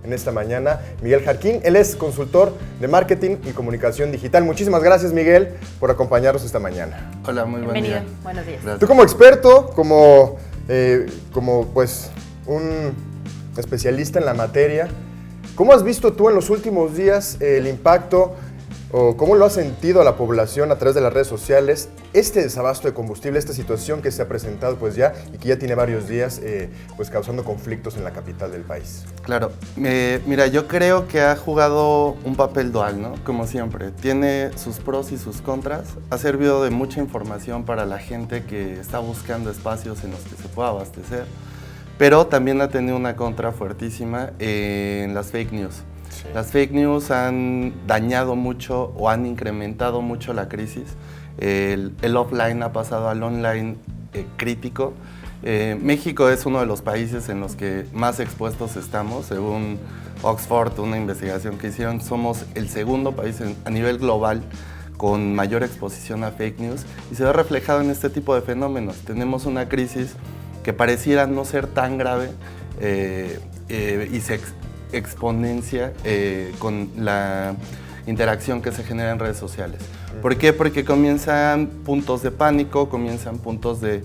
En esta mañana, Miguel Jarquín, él es consultor de marketing y comunicación digital. Muchísimas gracias, Miguel, por acompañarnos esta mañana. Hola, muy buen día. Buenos días. Tú como experto, como pues un especialista en la materia, ¿cómo has visto tú en los últimos días el impacto o cómo lo ha sentido a la población a través de las redes sociales este desabasto de combustible, esta situación que se ha presentado pues ya y que ya tiene varios días pues causando conflictos en la capital del país? Claro, mira, yo creo que ha jugado un papel dual, ¿no? Como siempre, tiene sus pros y sus contras, ha servido de mucha información para la gente que está buscando espacios en los que se pueda abastecer, pero también ha tenido una contra fuertísima en las fake news. Sí. Las fake news han dañado mucho o han incrementado mucho la crisis. El offline ha pasado al online crítico. México es uno de los países en los que más expuestos estamos. Según Oxford, una investigación que hicieron, somos el segundo país a nivel global con mayor exposición a fake news y se ve reflejado en este tipo de fenómenos. Tenemos una crisis que pareciera no ser tan grave y se exponencia con la interacción que se genera en redes sociales. ¿Por qué? Porque comienzan puntos de pánico, comienzan puntos de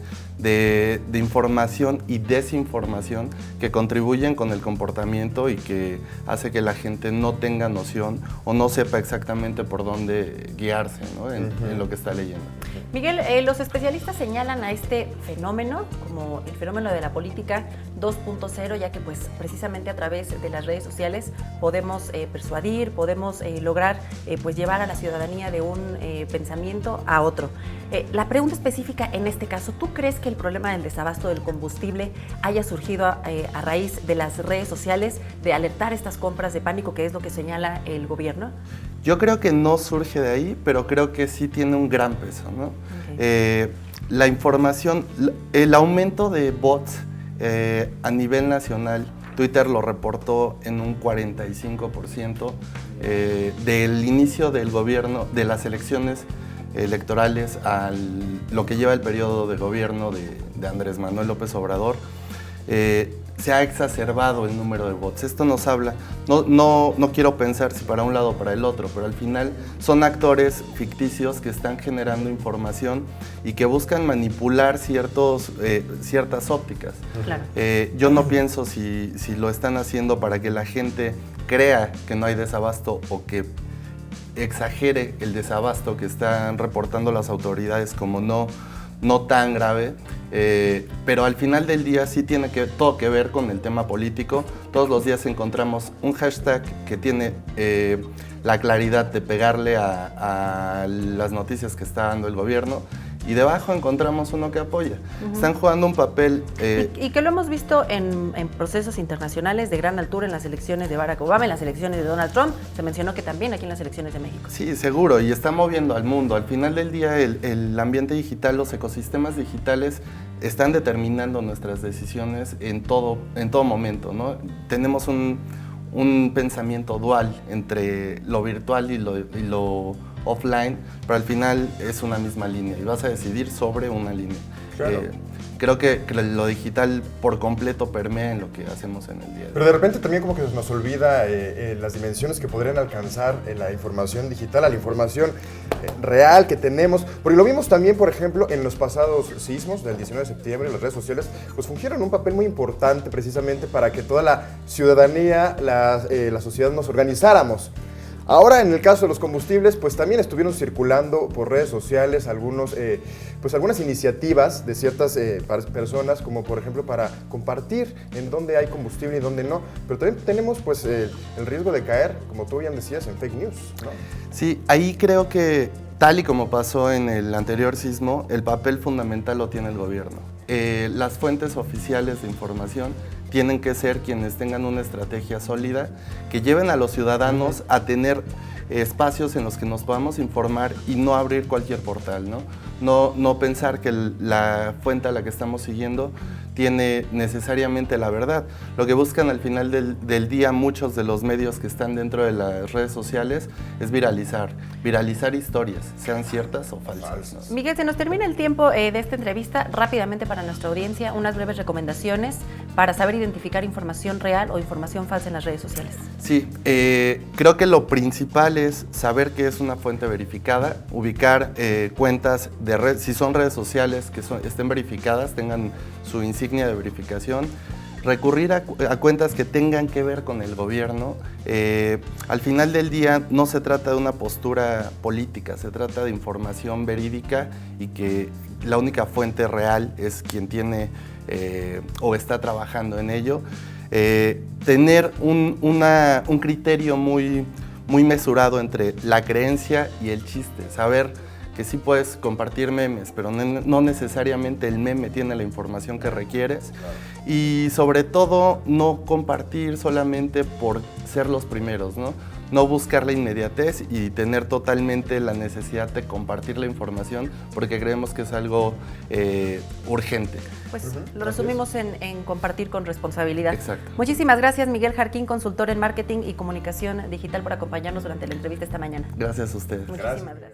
información y desinformación que contribuyen con el comportamiento y que hace que la gente no tenga noción o no sepa exactamente por dónde guiarse, ¿no? en lo que está leyendo. Miguel, los especialistas señalan a este fenómeno como el fenómeno de la política 2.0, ya que pues precisamente a través de las redes sociales podemos persuadir, podemos lograr pues llevar a la ciudadanía de un pensamiento a otro. La pregunta específica en este caso, ¿tú crees que el problema del desabasto del combustible haya surgido a raíz de las redes sociales, de alertar estas compras de pánico, que es lo que señala el gobierno? Yo creo que no surge de ahí, pero creo que sí tiene un gran peso, ¿no? Okay. La información, el aumento de bots a nivel nacional, Twitter lo reportó en un 45% del inicio del gobierno, de las elecciones electorales a lo que lleva el periodo de gobierno de Andrés Manuel López Obrador. Se ha exacerbado el número de bots. Esto nos habla, no quiero pensar si para un lado o para el otro, pero al final son actores ficticios que están generando información y que buscan manipular ciertas ópticas. Claro. Yo no pienso si lo están haciendo para que la gente crea que no hay desabasto o que exagere el desabasto que están reportando las autoridades como no tan grave, pero al final del día sí tiene todo que ver con el tema político. Todos los días encontramos un hashtag que tiene la claridad de pegarle a las noticias que está dando el gobierno y debajo encontramos uno que apoya. Están jugando un papel... Y que lo hemos visto en procesos internacionales de gran altura, en las elecciones de Barack Obama, en las elecciones de Donald Trump, se mencionó que también aquí en las elecciones de México. Sí, seguro, y está moviendo al mundo. Al final del día el ambiente digital, los ecosistemas digitales están determinando nuestras decisiones en todo momento, ¿no? Tenemos un pensamiento dual entre lo virtual y lo offline, pero al final es una misma línea y vas a decidir sobre una línea. Claro. Creo que lo digital por completo permea en lo que hacemos en el día a día. Pero de repente también como que nos olvida las dimensiones que podrían alcanzar la información digital a la información real que tenemos. Porque lo vimos también, por ejemplo, en los pasados sismos del 19 de septiembre, las redes sociales pues fungieron un papel muy importante precisamente para que toda la ciudadanía, la sociedad nos organizáramos. Ahora, en el caso de los combustibles, pues también estuvieron circulando por redes sociales algunas iniciativas de ciertas personas, como por ejemplo para compartir en dónde hay combustible y dónde no. Pero también tenemos pues el riesgo de caer, como tú bien decías, en fake news, ¿no? Sí, ahí creo que, tal y como pasó en el anterior sismo, el papel fundamental lo tiene el gobierno. Las fuentes oficiales de información tienen que ser quienes tengan una estrategia sólida, que lleven a los ciudadanos a tener espacios en los que nos podamos informar y no abrir cualquier portal, ¿no? No pensar que la fuente a la que estamos siguiendo tiene necesariamente la verdad. Lo que buscan al final del día muchos de los medios que están dentro de las redes sociales es viralizar historias, sean ciertas o falsas, ¿no? Miguel, se nos termina el tiempo de esta entrevista. Rápidamente para nuestra audiencia, unas breves recomendaciones para saber identificar información real o información falsa en las redes sociales. Sí, creo que lo principal es saber qué es una fuente verificada, ubicar cuentas de red, si son redes sociales que estén verificadas, tengan su insignia de verificación, recurrir a cuentas que tengan que ver con el gobierno. Al final del día no se trata de una postura política, se trata de información verídica y que la única fuente real es quien tiene o está trabajando en ello. Tener un criterio muy mesurado entre la creencia y el chiste, saber que sí puedes compartir memes, pero no necesariamente el meme tiene la información que requieres. Claro. Y sobre todo, no compartir solamente por ser los primeros, ¿no? No buscar la inmediatez y tener totalmente la necesidad de compartir la información porque creemos que es algo urgente. Pues lo resumimos en compartir con responsabilidad. Exacto. Muchísimas gracias, Miguel Jarquín, consultor en marketing y comunicación digital, por acompañarnos durante la entrevista esta mañana. Gracias a ustedes. Muchísimas gracias.